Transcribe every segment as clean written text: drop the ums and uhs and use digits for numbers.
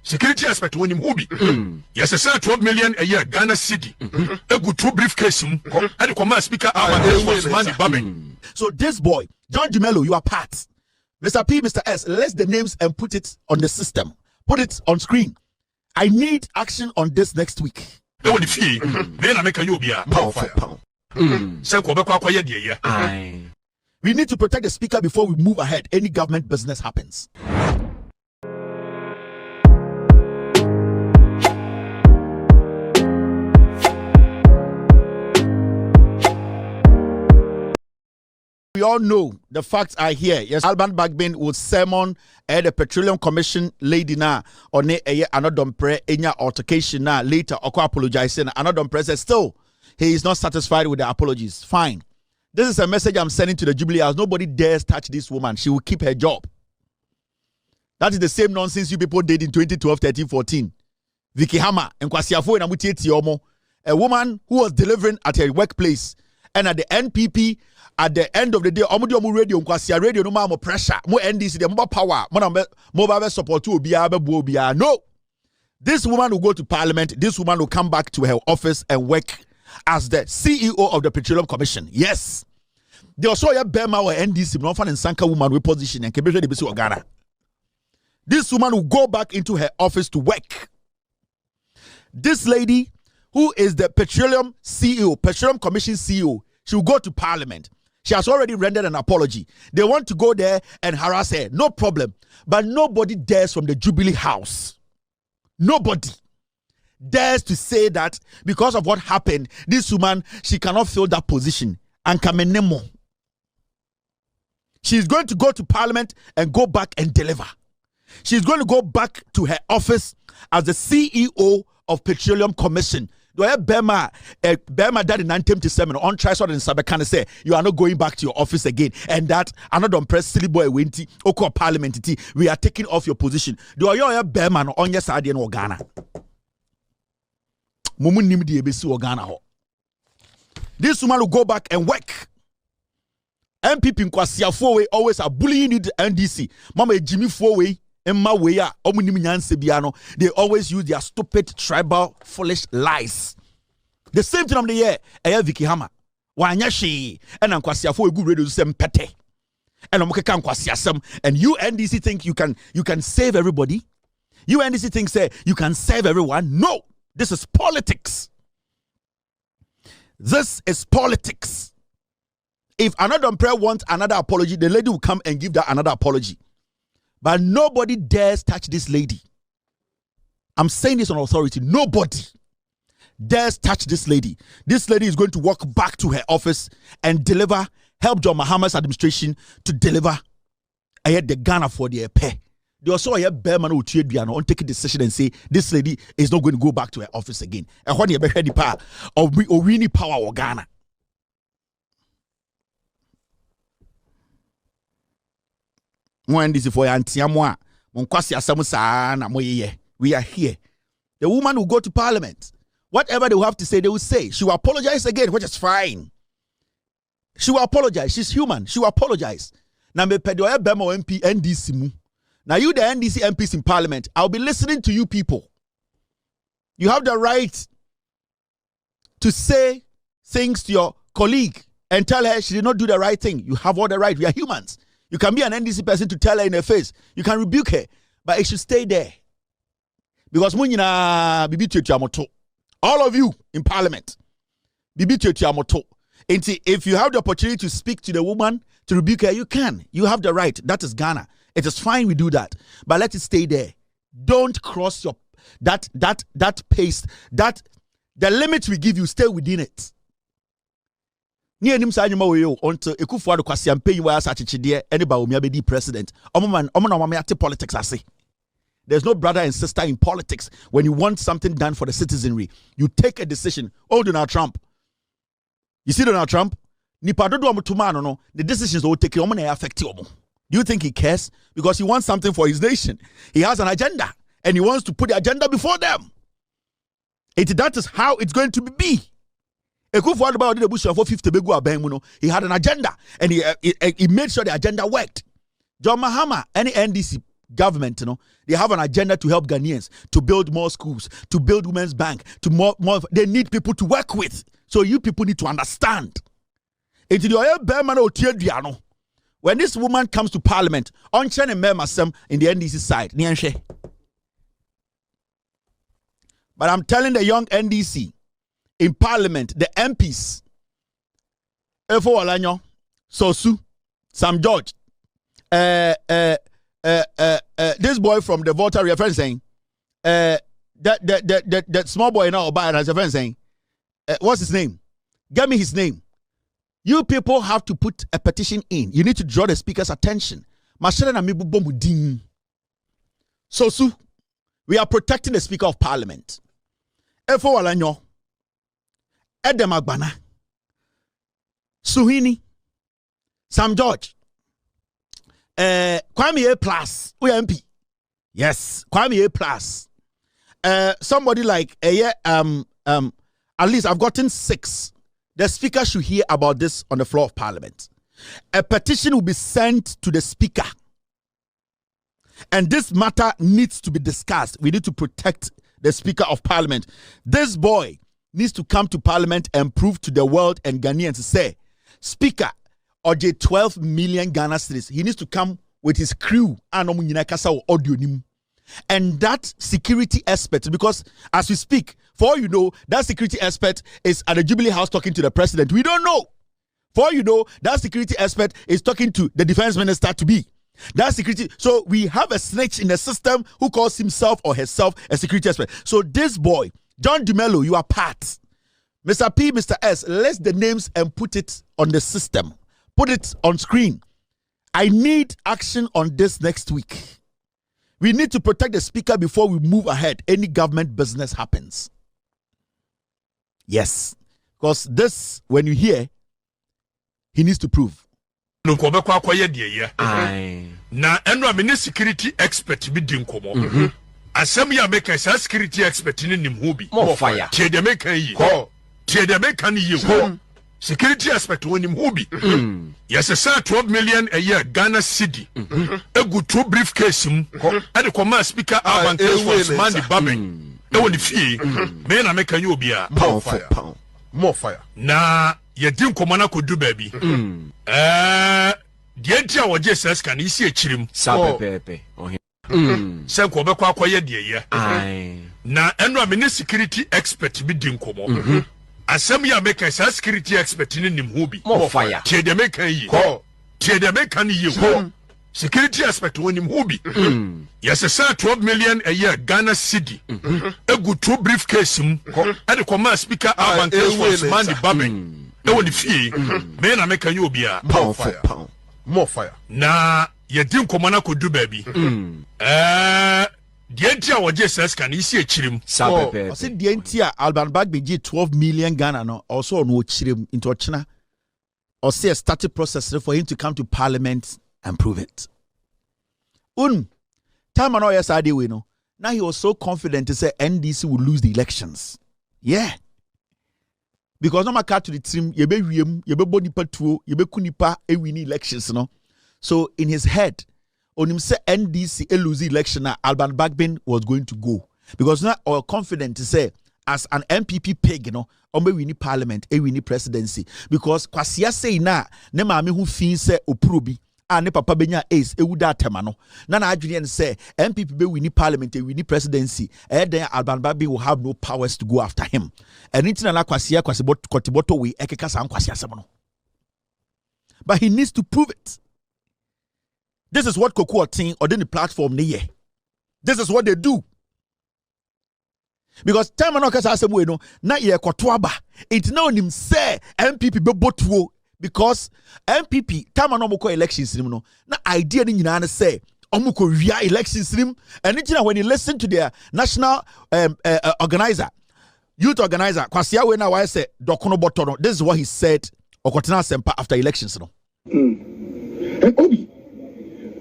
Security aspect when him hobby. Yes, sir, 12 million a year Ghana city. A good 2 briefcase and the command speaker So this boy, John Jumelo, you are part. Mr. P, Mr. S, list the names and put it on the system. Put it on screen. I need action on this next week. Then I make a power. We need to protect the speaker before we move ahead. Any government business happens. We all know the facts are here. Yes, Alban Bagbin will sermon the Petroleum Commission lady na or ne another pre enya altercation na later oko apologizing. Another pre says still he is not satisfied with the apologies. Fine. This is a message I'm sending to the Jubilee House. Nobody dares touch this woman. She will keep her job. That is the same nonsense you people did in 2012, 13, 14. Vicky Hammer and Kwasiafo and Amutieti Omo, a woman who was delivering at her workplace, and at the NPP. At the end of the day, omo radio nkwasia radio no more pressure, more NDC, the more power, more support to Obia. No, this woman will go to parliament. This woman will come back to her office and work as the CEO of the Petroleum Commission. Yes, they also have Bema or NDC, no fan and Sanka woman with position and Kebisha de Bisu Ghana. This woman will go back into her office to work. This lady, who is the Petroleum CEO, Petroleum Commission CEO, she will go to parliament. She has already rendered an apology. They want to go there and harass her. No problem. But nobody dares from the Jubilee House. Nobody dares to say that because of what happened, this woman, she cannot fill that position. And Kamenemo. She's going to go to parliament and go back and deliver. She's going to go back to her office as the CEO of Petroleum Commission. Bema that in 1977 on Trisod and Sabekana say you are not going back to your office again, and that another press silly boy wenti oko parliament we are taking off your position. Do you Bema no on your side in Ghana? Mumu nimdi ebesi Ghana ho. This woman will go back and work. MPP in Kwasiafo always are bullying the NDC. Mama Jimmy Fowe. They always use their stupid, tribal, foolish lies. The same thing on the year, Vicky Hammer. Wanyashi, and Kwasiafo a good radio sem pete. And Asem. And you NDC think you can save everybody? You NDC think say you can save everyone? No, this is politics. This is politics. If another prayer wants another apology, the lady will come and give that another apology. But nobody dares touch this lady. I'm saying this on authority. Nobody dares touch this lady. This lady is going to walk back to her office and help John Mahama's administration to deliver the Ghana for their pay. They also have Bearman who take a decision and say this lady is not going to go back to her office again. And when you have the power of winning power of Ghana. When this is for Antiamwa, Monkwasi Asamusa, we are here. The woman will go to parliament. Whatever they will have to say, they will say. She will apologize again, which is fine. She will apologize. She's human. She will apologize. Now, me pedoya bemo MP NDC mu. Now, you the NDC MPs in parliament, I'll be listening to you people. You have the right to say things to your colleague and tell her she did not do the right thing. You have all the right. We are humans. You can be an NDC person to tell her in her face. You can rebuke her, but it should stay there. Because all of you in parliament, if you have the opportunity to speak to the woman, to rebuke her, you can. You have the right. That is Ghana. It is fine we do that. But let it stay there. Don't cross your that pace. That the limit we give you, stay within it. Ni enim sa anyuma we yo until Ekufuado kwasiampe yi wa asachechide eniba omiabedi president omo na ate politics ase. There's no brother and sister in politics. When you want something done for the citizenry, you take a decision. Oh, Donald Trump. You see Donald Trump? Nnipa dodo omo no, the decisions will take omo na affect omo. Do you think he cares? Because he wants something for his nation. He has an agenda and he wants to put the agenda before them. That is how it's going to be. Ekufuado did the bush for 50 begu abeng. He had an agenda and he made sure the agenda worked. John Mahama, any NDC government, they have an agenda to help Ghanaians, to build more schools, to build women's bank, to more. They need people to work with. So you people need to understand. When this woman comes to parliament, on Chen and Asem in the NDC side, but I'm telling the young NDC in parliament, the MPs, Efo Walanyo, Sosu, Sam George, this boy from the voter reference saying, that small boy now by as a friend saying, what's his name? Give me his name. You people have to put a petition in. You need to draw the speaker's attention. So, we are protecting the Speaker of Parliament. Efo Walanyo, Edem Agbana, Suhini, Sam George, Kwame A plus, MP. Yes, Kwame A plus. Somebody like at least I've gotten 6. The speaker should hear about this on the floor of parliament. A petition will be sent to the speaker. And this matter needs to be discussed. We need to protect the Speaker of Parliament. This boy needs to come to parliament and prove to the world and Ghanaians to say, Speaker, or 12 million Ghana cedis. He needs to come with his crew and that security expert, because as we speak, for all you know, that security expert is at the Jubilee House talking to the president. We don't know. For all you know, that security expert is talking to the defense minister to be. That security. So we have a snitch in the system who calls himself or herself a security expert. So this boy, John Dumelo, you are part. Mr. P, Mr. S, list the names and put it on the system. Put it on screen. I need action on this next week. We need to protect the speaker before we move ahead. Any government business happens. Yes. Because this, when you hear, he needs to prove. Na eno amene security expert bi din komo. Asem ya make a security expert ni nim ho bi. More fire. Tie de make yi. Tie de make ni yi. Security expert wonim ho bi. Yes, sir, 12 million a year Ghana cedi. Egu 2 briefcase mu. E de koma speaker Urban Case man di babin. E woni fie. Me na make you obi a. More fire. Na ye din koma na kodu baby. The entire of Jesus can you see a chirim? Sapepe. Say, go back quiet, dear. Now, and security expert be doing come. Asem ya make a security expert in him who be more fire. Tie de make yi. Tie de make yi. Security expert when him who be. Yes, sir, 12 million a year Ghana cedi. Egu 2 briefcase mu. E de koma speaker Urban Case man di babin. E woni fie. Me na make you obi a. More fire. Na ye din komana kodu baby. The entire of Jesus can you see a chirim? I said the entire Alban Bagbe 12 million Ghana no also no chirim into China. Or say a started process for him to come to parliament and prove it. Time and all yes I did we know. Now he was so confident to say NDC will lose the elections. Yeah. Because no matter to the team, you be body patuo, you be kunipa win elections, no. So in his head, on him say NDC lose election, Alban Bagbin was going to go because now or confident to say as an MPP pig, you know, we win parliament, we win presidency because kwasia say na ne maame hu fin say oprobi. Ne papa benya ace ewuda temano na na adwene say MPP be win parliament e win presidency then Alban Bagbe will have no powers to go after him and intina na kwase kotiboto we ekeka san kwase asem no but he needs to prove it. This is what Cocoa team or the platform ne. This is what they do. Because time no kasa asem we no na ye kotoaba it na onim say MPP be botuo. Because MPP time no moko elections no na idea ni nyina na say omoko wia elections nim and when you listen to their national organizer youth organizer kwasia we na why say dokono boto no this is what he said okotena sempa after elections no. And Obi,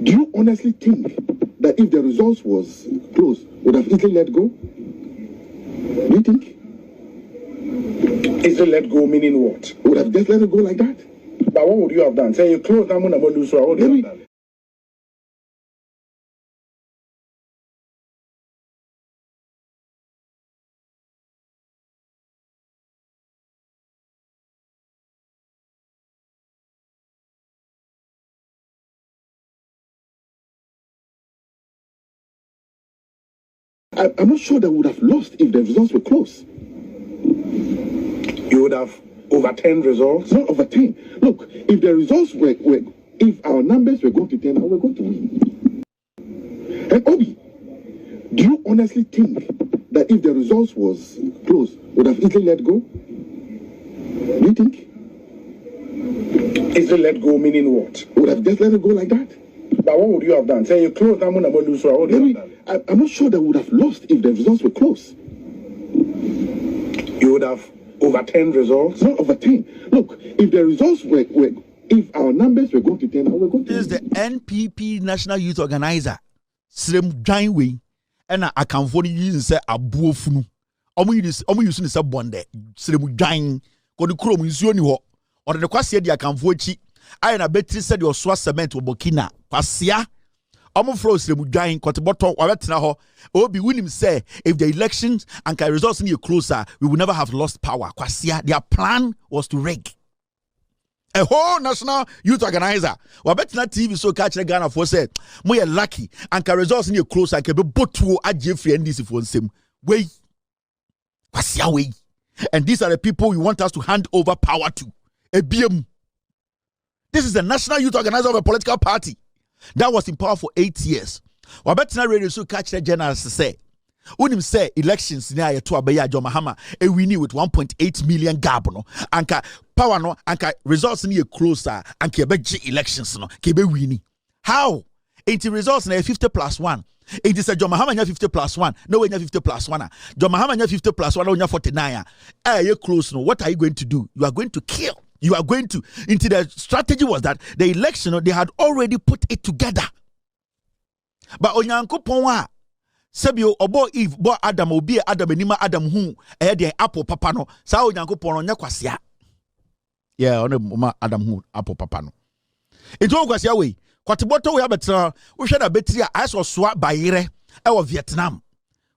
do you honestly think that if the results was close would have easily let go? Do you think? Easily let go meaning what? Would have just let it go like that? But what would you have done? Say you close that money, what would you have done? I'm not sure that we would have lost if the results were close. You would have overturned results? Not overturned. Look, if the results were if our numbers were going to turn out, we're going to win. And Obi, do you honestly think that if the results was close, would have easily let go? Do you think? Easily let go meaning what? Would have just let it go like that? But what would you have done? Say you close, I'm going to lose. So what would you have done? I'm not sure that we would have lost if the results were close. You would have overturned results? Not overturned. Look, if the results were if our numbers were going to turn out, we're going to This is the NPP National Youth Organizer. Srem Janway. And I can for using say abuofunu. Omu using say bonde. Srem Jan. Ko the chrome nsuo ni ho. Or the kwase dia kan for chi. I na betri said your swa cement obokina. Kwasia. Omu fro Srem Jan kwateboto wa betena ho. Obi winim say if the elections and results in closer, we will never have lost power. Kwasia, their plan was to rig. A whole national youth organizer. Wabetna TV so catch the Ghana for say, "Moye lucky and results in your close and can be botu at Jeffrey and this for same way." What's your way? And these are the people we want us to hand over power to. ABM. This is the national youth organizer of a political party that was in power for 8 years. Wabetna radio so catch the generals say. Unim say elections near to Abeya John Mahama a winning with 1.8 million gabono anka power no anka results near closer and kebe elections no kebe winning. How? 80 results na 50+1. It is a John Mahama 50+1. No way 50+1. John Mahama 50+1 onya 49. You close no. What are you going to do? You are going to kill. You are going to into the strategy was that the election they had already put it together. But onyanko ponwa Sebio obo Eve bo Adam obi Adam enima Adam hu de apple papa no sa onyankopon nya kwasea yeah ono ma Adam hu apple papa no eto kwasea we kwateboto we abetra wo hwe na betri a iso soa bayire e wo Vietnam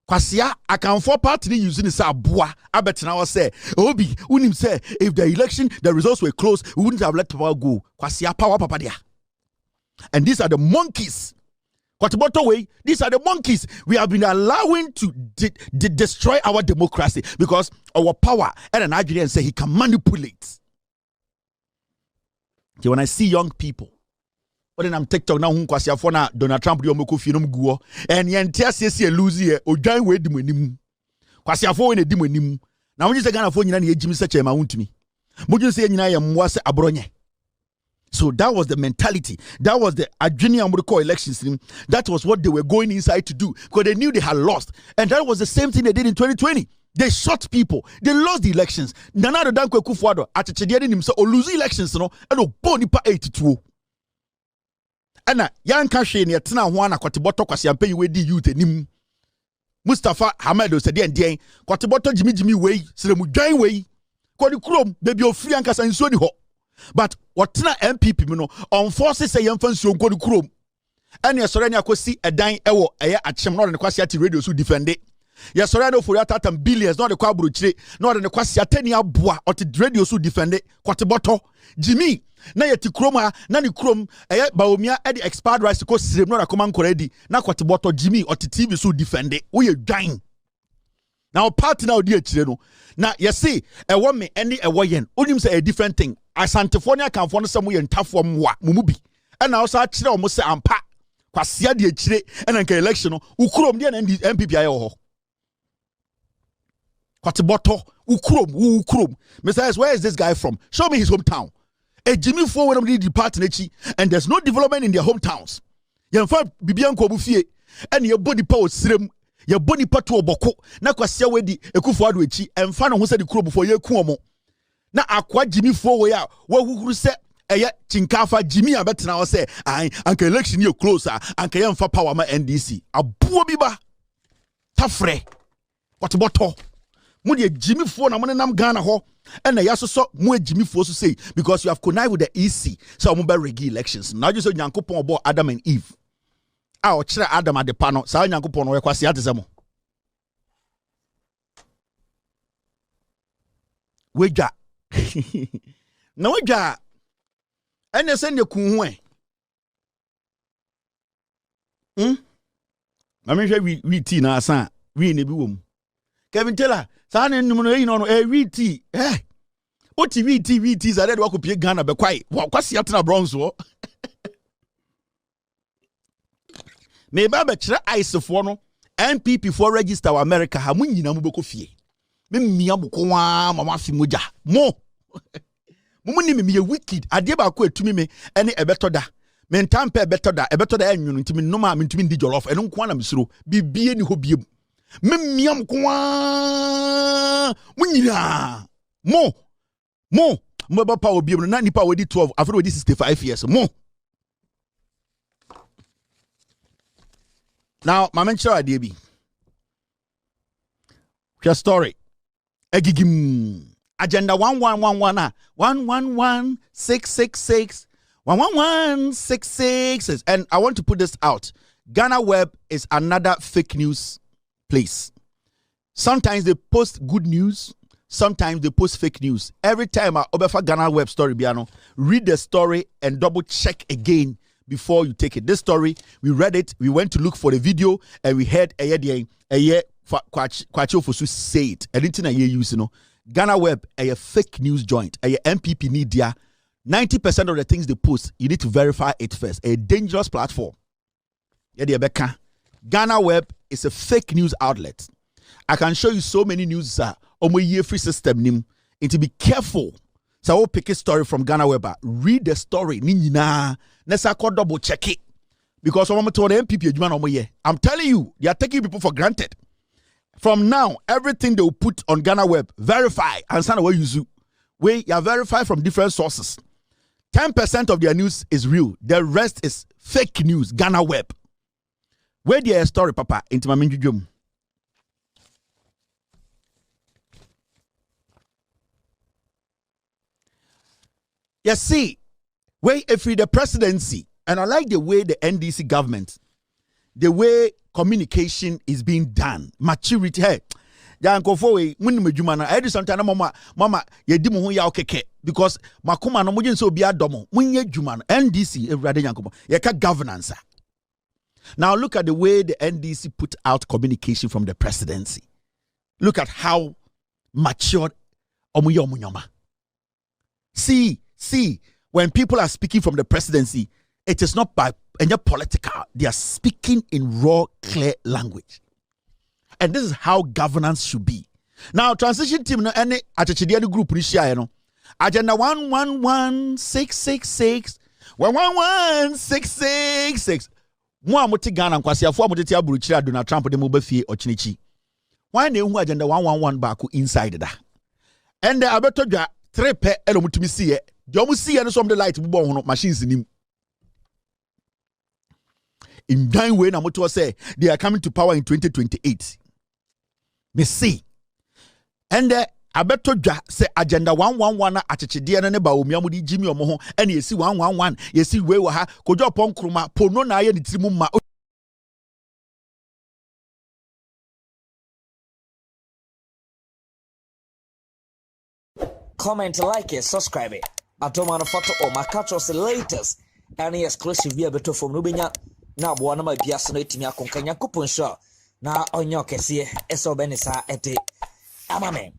kwasea akanfo party ni use ni sa aboa abetra wo say obi unim say if the election the results were close we wouldn't have let power go kwasea power papa dia. And these are the monkeys. These are the monkeys we have been allowing to destroy our democracy because our power and an Nigerian say he can manipulate. So when I see young people, but then I'm TikTok now na Donald Trump di omoko fi no guo and yentia sese lose here odwan we di manim. Kwasiafo we na di manim. Na wonji se Ghana fo nyina na ejimi se chema wontumi. Mojun se nyina ye mwa se abronye. So that was the mentality. That was the Adjuni Amuriko elections. That was what they were going inside to do because they knew they had lost. And that was the same thing they did in 2020. They shot people. They lost the elections. Nana do danko Kufuado atchediade nim so lose elections no and obonipa 82. Ana yan ka hwe ne tena ho ana kwateboto kwasiampe we di youth enim. Mustafa Hamado said den kwateboto jimi wei sremu dwan wei ko di krom baby ofri ankasa nsuo ni ho. But what na MPP no on forces say yemfa nsuo nko di krom. Ene yesore ne akosi edan ewo eye achem no de kwasi ati radio so defend it. Yesore no for atatam billions no de kwa buruchire no de kwasi atani aboa oti radio so defend it. Kwateboto Jimmy na yeti krom ha na ni krom eye baomia e de expired rights ko sirem no da koma nkora di na kwateboto Jimmy oti TV so defend it. Wo ye dwan. Now party now di akire no na yesi ewo me ene ewo yen onim say a different thing. Asantefonia kan fo no se mo ye ntafo mwa mumubi e na osa akire o mo se ampa kwasea di akire e na nka election no ukurom de na MPP aye ho kwateboto ukurom Mr. where is this guy from? Show me his hometown. A Jimmy for when the party nechi and there's no development in their hometowns. Yemfa bibia nko bufie e na ye body power sirem ye body pato oboko na kwasea wedi ekufuado echi emfa no ho se di kurom for ye ku omo na akwa Jimmy for we a wahuhuru se eye chinkafa Jimmy abetena wo se anka election ye closer anka ye mfa power ma NDC abuo bi ba tafre kwateboto mu de Jimmy for na mo nam Ghana ho and na yasoso mu Jimmy for so say because you have connived with the EC so mo be regi elections now just so Nyankopon obo Adam and Eve a o kire Adam adepa no sa Nyankopon no we kwase atezemo weja na weja ene se ne kun ho ma me hwe wi ti na asa we ne bi wom. Kevin Taylor, sa na nnum no yi no VT. What VT is already wa ko pie Ghana be kwai. Wa kwasi atena bronze wo. Me ba be kire ice for no NPP for register wa America ha munyina mu beko fie. Me mia mo ko wa mama fi moja. Mo. Mo ni me wicked. Ade ba ko etumi me ene ebeto da. Me ntampe ebeto da enwunu ntimi no ma me ntimi ndi jollof eno nko na mesuro. Bibie ni ho biem. Me mia mo ko wa munyina. Mo ba pa obi no na Nnipa wedi 12 after wedi 65 years mo. Now my mention idea be your story egigim agenda 1111 111666 111666 and I want to put this out. Ghana Web is another fake news place. Sometimes they post good news, sometimes they post fake news. Every time I obefa Ghana Web story biano, read the story and double check again before you take it. This story, we read it, we went to look for the video, and we heard a year Kwachi Ofosu say it. Anything a year use, Ghana Web, a fake news joint, a MPP media. 90% of the things they post, you need to verify it first. A dangerous platform. Ghana Web is a fake news outlet. I can show you so many news on my year free system. And to be careful. So I will pick a story from Ghana Web. Read the story. Let's double check it. Because I'm telling you, they are taking people for granted. From now, everything they will put on Ghana Web, verify and send away you. You are verified from different sources. 10% of their news is real. The rest is fake news. Ghana Web. Where their story, Papa, into my minjum. You see, where if the presidency, and I like the way the NDC government, the way communication is being done, maturity. Hey, mama yedi mo ho ya okeke because makoma no moje so bia domo munye djuma no NDC everade yankobo ye ka governance. Now look at the way the NDC put out communication from the presidency. Look at how matured omunyoma. See, when people are speaking from the presidency, it is not by any political. They are speaking in raw, clear language. And this is how governance should be. Now, transition team, no any Atachidiani group, agenda 111666, 111666. Muamuti Ghana, Kwasiafo, Muti Aburuchira, Donald Trump, the Mubafie, or Chinichi. Why they who agenda 111 back inside that? And the Abertoja, 3 pe, Elomutimi, Jomusi, and some the light machines in him. In that way, Namutua say they are coming to power in 2028. Me see. And Abertoja say agenda 111 Atachidia and Neba Umiamudi Jimmy Omoho and you see 111. You see where we have Kojo Pon Kruma, Pono Naya Nitimuma. Comment, like it, subscribe it. I don't want to photo or my catch us the latest. Any exclusive via beto from Nubinya. Now, one of my biasonate me a concanya coupon show. Now, on your case, here, SO Benisa ete. Amamen.